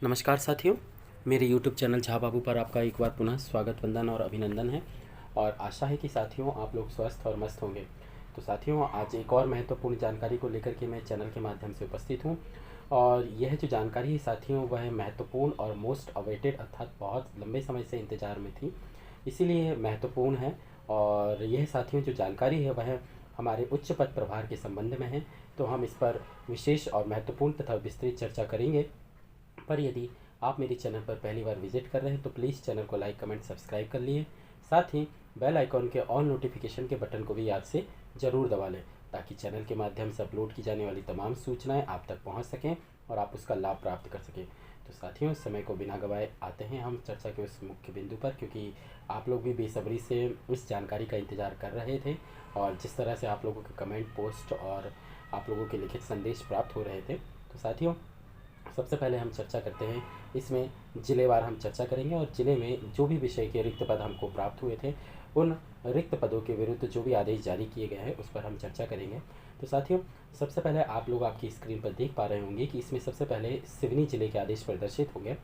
नमस्कार साथियों, मेरे YouTube चैनल झा बाबू पर आपका एक बार पुनः स्वागत, वंदन और अभिनंदन है। और आशा है कि साथियों आप लोग स्वस्थ और मस्त होंगे। तो साथियों, आज एक और महत्वपूर्ण जानकारी को लेकर के मैं चैनल के माध्यम से उपस्थित हूँ। और यह जो जानकारी है साथियों, वह महत्वपूर्ण और मोस्ट अवेटेड अर्थात बहुत लंबे समय से इंतज़ार में थी, इसीलिए महत्वपूर्ण है। और यह साथियों जो जानकारी है वह हमारे उच्च पद प्रभार के संबंध में है। तो हम इस पर विशेष और महत्वपूर्ण तथा विस्तृत चर्चा करेंगे। पर यदि आप मेरे चैनल पर पहली बार विजिट कर रहे हैं तो प्लीज़ चैनल को लाइक कमेंट सब्सक्राइब कर लिए। साथ ही बेल आइकॉन के ऑल नोटिफिकेशन के बटन को भी याद से ज़रूर दबा लें, ताकि चैनल के माध्यम से अपलोड की जाने वाली तमाम सूचनाएं आप तक पहुंच सकें और आप उसका लाभ प्राप्त कर सकें। तो साथियों, समय को बिना गवाए आते हैं हम चर्चा के उस मुख्य बिंदु पर, क्योंकि आप लोग भी बेसब्री से इस जानकारी का इंतज़ार कर रहे थे। और जिस तरह से आप लोगों के कमेंट, पोस्ट और आप लोगों के लिखित संदेश प्राप्त हो रहे थे, तो साथियों सबसे पहले हम चर्चा करते हैं। इसमें जिलेवार हम चर्चा करेंगे और ज़िले में जो भी विषय के रिक्त पद हमको प्राप्त हुए थे, उन रिक्त पदों के विरुद्ध जो भी आदेश जारी किए गए हैं उस पर हम चर्चा करेंगे। तो साथियों, सबसे पहले आप लोग आपकी स्क्रीन पर देख पा रहे होंगे कि इसमें सबसे पहले सिवनी जिले के आदेश प्रदर्शित होंगे,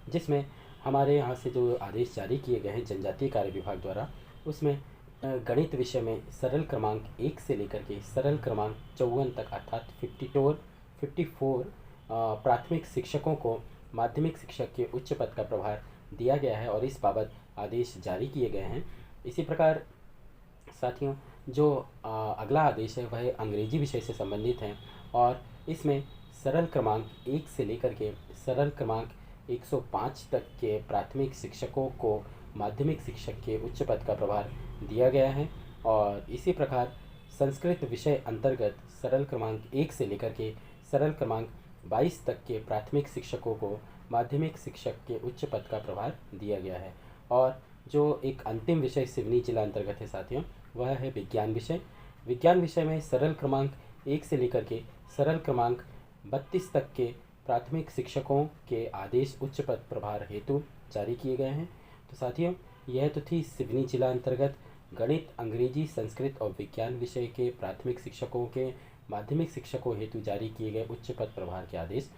जिसमें हमारे यहाँ से जो आदेश जारी किए गए हैं जनजातीय कार्य विभाग द्वारा, उसमें गणित विषय में सरल क्रमांक 1 से लेकर के सरल क्रमांक 54 तक अर्थात 54 प्राथमिक शिक्षकों को माध्यमिक शिक्षक के उच्च पद का प्रभार दिया गया है और इस बाबत आदेश जारी किए गए हैं। इसी प्रकार साथियों, जो अगला आदेश है वह अंग्रेजी विषय से संबंधित है और इसमें सरल क्रमांक 1 से लेकर के सरल क्रमांक 105 तक के प्राथमिक शिक्षकों को माध्यमिक शिक्षक के उच्च पद का प्रभार दिया गया है। और इसी प्रकार संस्कृत विषय अंतर्गत सरल क्रमांक 1 से लेकर के सरल क्रमांक 22 तक के प्राथमिक शिक्षकों को माध्यमिक शिक्षक के उच्च पद का प्रभार दिया गया है। और जो एक अंतिम विषय सिवनी जिला अंतर्गत है साथियों, वह है विज्ञान विषय। विज्ञान विषय में सरल क्रमांक 1 से लेकर के सरल क्रमांक 32 तक के प्राथमिक शिक्षकों के आदेश उच्च पद प्रभार हेतु जारी किए गए हैं। तो साथियों, यह तो थी सिवनी जिला अंतर्गत गणित, अंग्रेजी, संस्कृत और विज्ञान विषय के प्राथमिक शिक्षकों के माध्यमिक शिक्षकों हेतु जारी किए गए उच्च पद प्रभार के आदेश।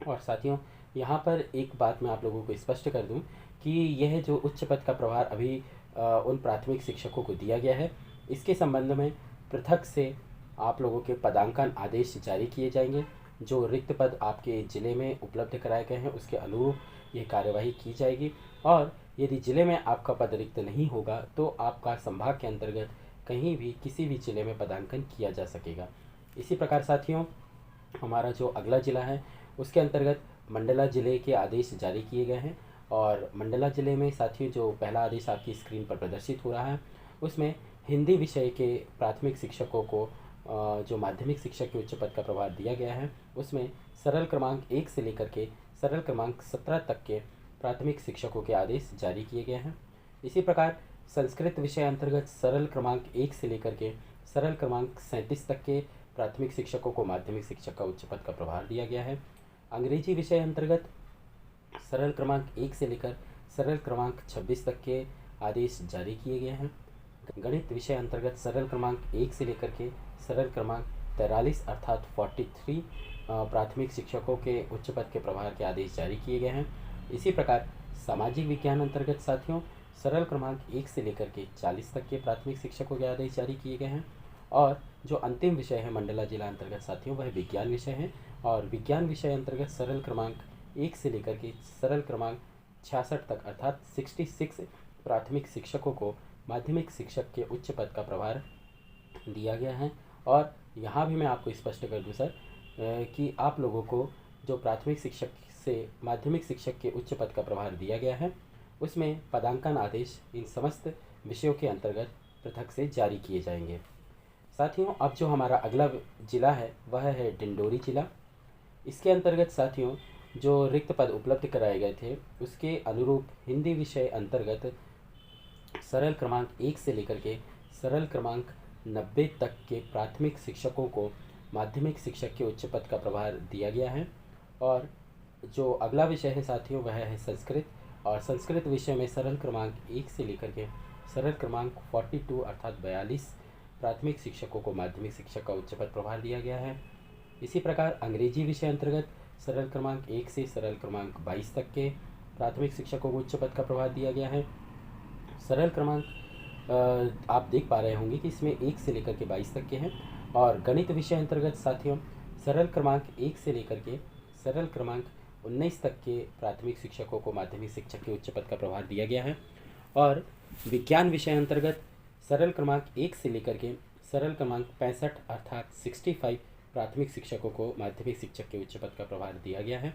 और साथियों, यहाँ पर एक बात मैं आप लोगों को स्पष्ट कर दूं कि यह जो उच्च पद का प्रभार अभी उन प्राथमिक शिक्षकों को दिया गया है, इसके संबंध में पृथक से आप लोगों के पदांकन आदेश जारी किए जाएंगे। जो रिक्त पद आपके ज़िले में उपलब्ध कराए गए हैं उसके अनुरूप ये कार्यवाही की जाएगी। और यदि ज़िले में आपका पद रिक्त नहीं होगा तो आपका संभाग के अंतर्गत कहीं भी किसी भी ज़िले में पदांकन किया जा सकेगा। इसी प्रकार साथियों, हमारा जो अगला ज़िला है उसके अंतर्गत मंडला ज़िले के आदेश जारी किए गए हैं। और मंडला ज़िले में साथियों जो पहला आदेश आपकी स्क्रीन पर प्रदर्शित हो रहा है, उसमें हिंदी विषय के प्राथमिक शिक्षकों को जो माध्यमिक शिक्षक के उच्च पद का प्रभार दिया गया है, उसमें सरल क्रमांक 1 से लेकर के सरल क्रमांक 17 तक के प्राथमिक शिक्षकों के आदेश जारी किए गए हैं। इसी प्रकार संस्कृत विषय अंतर्गत सरल क्रमांक 1 से लेकर के सरल क्रमांक 37 तक के प्राथमिक शिक्षकों को माध्यमिक शिक्षक का उच्च पद का प्रभार दिया गया है। अंग्रेजी विषय अंतर्गत सरल क्रमांक 1 से लेकर सरल क्रमांक 26 तक के आदेश जारी किए गए हैं। गणित विषय अंतर्गत सरल क्रमांक 1 से लेकर के सरल क्रमांक 43 अर्थात 43 प्राथमिक शिक्षकों के उच्च पद के प्रभार के आदेश जारी किए गए हैं। इसी प्रकार सामाजिक विज्ञान अंतर्गत साथियों सरल क्रमांक 1 से लेकर के 40 तक के प्राथमिक शिक्षकों के आदेश जारी किए गए हैं। और जो अंतिम विषय है मंडला जिला अंतर्गत साथियों, वह विज्ञान विषय है। और विज्ञान विषय अंतर्गत सरल क्रमांक 1 से लेकर के सरल क्रमांक 66 तक अर्थात 66 प्राथमिक शिक्षकों को माध्यमिक शिक्षक के उच्च पद का प्रभार दिया गया है। और यहाँ भी मैं आपको स्पष्ट कर दूँ सर कि आप लोगों को जो प्राथमिक शिक्षक से माध्यमिक शिक्षक के उच्च पद का प्रभार दिया गया है, उसमें पदांकन आदेश इन समस्त विषयों के अंतर्गत पृथक से जारी किए जाएंगे। साथियों, अब जो हमारा अगला जिला है वह है डिंडोरी जिला। इसके अंतर्गत साथियों जो रिक्त पद उपलब्ध कराए गए थे उसके अनुरूप हिंदी विषय अंतर्गत सरल क्रमांक 1 से लेकर के सरल क्रमांक 90 तक के प्राथमिक शिक्षकों को माध्यमिक शिक्षक के उच्च पद का प्रभार दिया गया है। और जो अगला विषय है साथियों वह है संस्कृत। और संस्कृत विषय में सरल क्रमांक 1 से लेकर के सरल क्रमांक 42 अर्थात 42 प्राथमिक शिक्षकों को माध्यमिक शिक्षक का उच्च पद प्रभार दिया गया है। इसी प्रकार अंग्रेजी विषय अंतर्गत सरल क्रमांक 1 से सरल क्रमांक 22 तक के प्राथमिक शिक्षकों को उच्च पद का प्रभार दिया गया है। सरल क्रमांक आप देख पा रहे होंगे कि इसमें 1 से लेकर के 22 तक के हैं। और गणित विषय अंतर्गत साथियों सरल क्रमांक 1 से लेकर के सरल क्रमांक 19 तक के प्राथमिक शिक्षकों को माध्यमिक शिक्षक के उच्च पद का प्रभार दिया गया है। और विज्ञान विषय अंतर्गत सरल क्रमांक 1 से लेकर के सरल क्रमांक 65 अर्थात 65 प्राथमिक शिक्षकों को माध्यमिक शिक्षक के उच्च पद का प्रभार दिया गया है।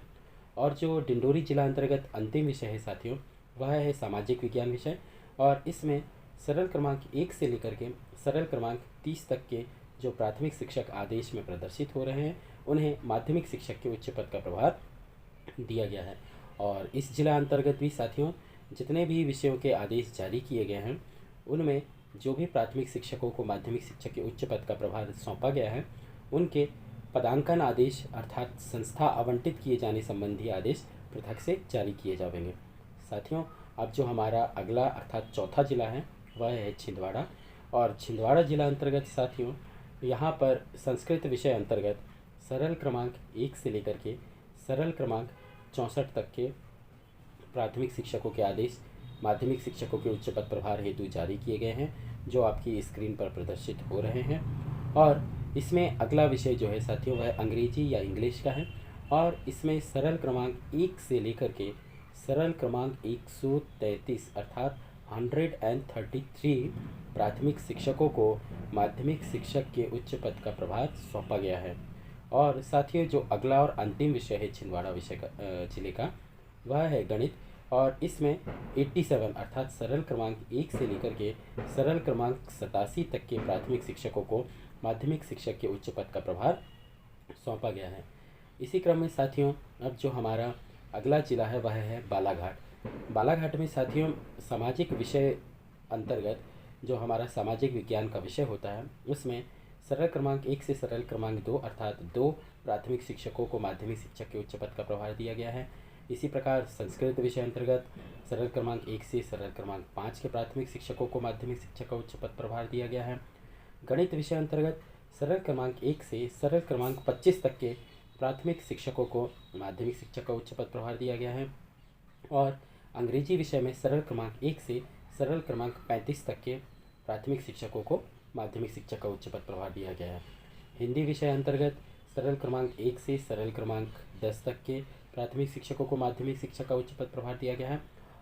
और जो डिंडोरी जिला अंतर्गत अंतिम विषय है साथियों वह है सामाजिक विज्ञान विषय। और इसमें सरल क्रमांक 1 से लेकर के सरल क्रमांक 30 तक के जो प्राथमिक शिक्षक आदेश में प्रदर्शित हो रहे हैं उन्हें माध्यमिक शिक्षक के उच्च पद का प्रभार दिया गया है। और इस जिला अंतर्गत भी साथियों जितने भी विषयों के आदेश जारी किए गए हैं उनमें जो भी प्राथमिक शिक्षकों को माध्यमिक शिक्षक के उच्च पद का प्रभार सौंपा गया है उनके पदांकन आदेश अर्थात संस्था आवंटित किए जाने संबंधी आदेश पृथक से जारी किए जाएंगे। साथियों अब जो हमारा अगला अर्थात चौथा जिला है वह है छिंदवाड़ा। और छिंदवाड़ा जिला अंतर्गत साथियों यहाँ पर संस्कृत विषय अंतर्गत सरल क्रमांक 1 से लेकर के सरल क्रमांक 64 तक के प्राथमिक शिक्षकों के आदेश माध्यमिक शिक्षकों के उच्च पद प्रभार हेतु जारी किए गए हैं जो आपकी स्क्रीन पर प्रदर्शित हो रहे हैं। और इसमें अगला विषय जो है साथियों वह अंग्रेजी या इंग्लिश का है। और इसमें सरल क्रमांक 1 से लेकर के सरल क्रमांक 133 अर्थात 133 प्राथमिक शिक्षकों को माध्यमिक शिक्षक के उच्च पद का प्रभार सौंपा गया है। और साथियों जो अगला और अंतिम विषय है छिंदवाड़ा विषय का जिले का वह है गणित। और इसमें 87 अर्थात सरल क्रमांक 1 से लेकर के सरल क्रमांक 87 तक के प्राथमिक शिक्षकों को माध्यमिक शिक्षक के उच्च पद का प्रभार सौंपा गया है। इसी क्रम में साथियों अब जो हमारा अगला जिला है वह है बालाघाट। बालाघाट में साथियों सामाजिक विषय अंतर्गत जो हमारा सामाजिक विज्ञान का विषय होता है उसमें सरल क्रमांक 1 से सरल क्रमांक 2 अर्थात 2 प्राथमिक शिक्षकों को माध्यमिक शिक्षक के उच्च पद का प्रभार दिया गया है। इसी प्रकार संस्कृत विषय अंतर्गत सरल क्रमांक 1 से सरल क्रमांक 5 के प्राथमिक शिक्षकों को माध्यमिक शिक्षक का उच्च पद प्रभार दिया गया है। गणित विषय अंतर्गत सरल क्रमांक 1 से सरल क्रमांक 25 तक के प्राथमिक शिक्षकों को माध्यमिक शिक्षक का उच्च पद प्रभार दिया गया है। और अंग्रेजी विषय में सरल क्रमांक 1 से सरल क्रमांक 35 तक के प्राथमिक शिक्षकों को माध्यमिक शिक्षक का उच्च पद प्रभार दिया गया है। हिंदी विषय अंतर्गत सरल क्रमांक 1 से सरल क्रमांक 10 तक के प्राथमिक शिक्षकों को माध्यमिक शिक्षक का उच्च पद प्रभार दिया गया है।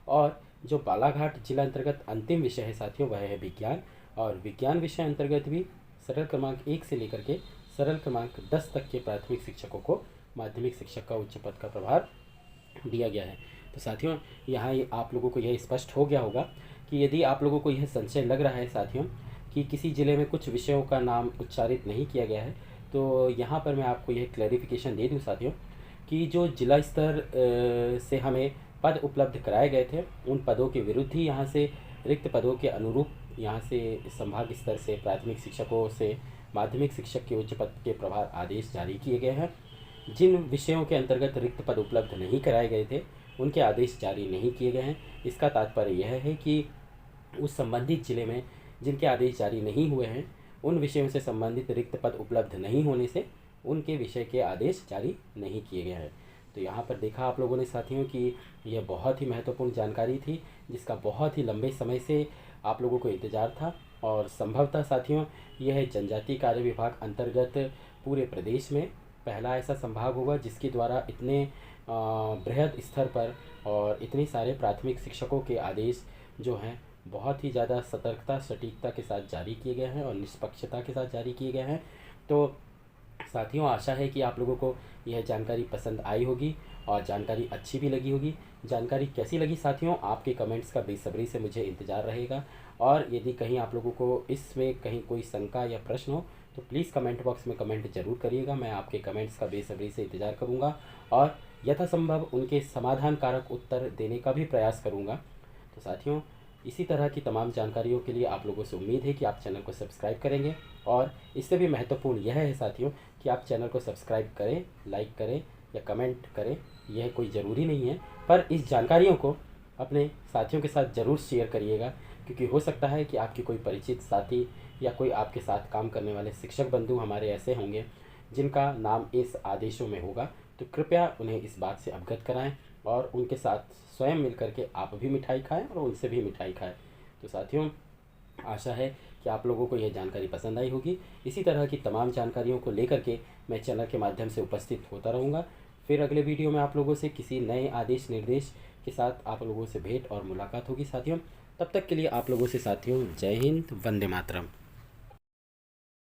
और जो बालाघाट जिला अंतर्गत अंतिम विषय है साथियों वह है विज्ञान। और विज्ञान विषय अंतर्गत भी सरल क्रमांक 1 से लेकर के सरल क्रमांक 10 तक के प्राथमिक शिक्षकों को माध्यमिक शिक्षक का उच्च पद का प्रभार दिया गया है। तो साथियों यहाँ आप लोगों को यह स्पष्ट हो गया होगा कि यदि आप लोगों को यह संशय लग रहा है साथियों कि किसी ज़िले में कुछ विषयों का नाम उच्चारित नहीं किया गया है तो यहाँ पर मैं आपको यह क्लैरिफिकेशन दे दूँ साथियों कि जो जिला स्तर से हमें पद उपलब्ध कराए गए थे उन पदों के विरुद्ध ही यहाँ से रिक्त पदों के अनुरूप यहाँ से संभाग स्तर से प्राथमिक शिक्षकों से माध्यमिक शिक्षक के उच्च पद के प्रभार आदेश जारी किए गए हैं। जिन विषयों के अंतर्गत रिक्त पद उपलब्ध नहीं कराए गए थे उनके आदेश जारी नहीं किए गए हैं। इसका तात्पर्य यह है कि उस संबंधित जिले में जिनके आदेश जारी नहीं हुए हैं उन विषयों से संबंधित रिक्त पद उपलब्ध नहीं होने से उनके विषय के आदेश जारी नहीं किए गए हैं। तो यहाँ पर देखा आप लोगों ने साथियों कि यह बहुत ही महत्वपूर्ण जानकारी थी जिसका बहुत ही लंबे समय से आप लोगों को इंतज़ार था। और संभवतः साथियों यह जनजातीय कार्य विभाग अंतर्गत पूरे प्रदेश में पहला ऐसा संभाग होगा जिसके द्वारा इतने बृहद स्तर पर और इतने सारे प्राथमिक शिक्षकों के आदेश जो हैं बहुत ही ज़्यादा सतर्कता सटीकता के साथ जारी किए गए हैं और निष्पक्षता के साथ जारी किए गए हैं। तो साथियों आशा है कि आप लोगों को यह जानकारी पसंद आई होगी और जानकारी अच्छी भी लगी होगी। जानकारी कैसी लगी साथियों आपके कमेंट्स का बेसब्री से मुझे इंतज़ार रहेगा। और यदि कहीं आप लोगों को इसमें कहीं कोई शंका या प्रश्न हो तो प्लीज़ कमेंट बॉक्स में कमेंट ज़रूर करिएगा। मैं आपके कमेंट्स का बेसब्री से इंतज़ार करूँगा और यथासंभव उनके समाधान कारक उत्तर देने का भी प्रयास करूँगा। तो साथियों इसी तरह की तमाम जानकारियों के लिए आप लोगों से उम्मीद है कि आप चैनल को सब्सक्राइब करेंगे। और इससे भी महत्वपूर्ण यह है साथियों कि आप चैनल को सब्सक्राइब करें, लाइक करें या कमेंट करें। यह कोई ज़रूरी नहीं है पर इस जानकारियों को अपने साथियों के साथ ज़रूर शेयर करिएगा क्योंकि हो सकता है कि आपके कोई परिचित साथी या कोई आपके साथ काम करने वाले शिक्षक बंधु हमारे ऐसे होंगे जिनका नाम इस आदेशों में होगा। तो कृपया उन्हें इस बात से अवगत कराएं और उनके साथ स्वयं मिल कर के आप भी मिठाई खाएं और उनसे भी मिठाई खाएं। तो साथियों, आशा है कि आप लोगों को यह जानकारी पसंद आई होगी। इसी तरह की तमाम जानकारियों को लेकर के मैं चैनल के माध्यम से उपस्थित होता रहूँगा। फिर अगले वीडियो में आप लोगों से किसी नए आदेश निर्देश के साथ आप लोगों से भेंट और मुलाकात होगी साथियों। तब तक के लिए आप लोगों से साथियों, जय हिंद, वंदे मातरम।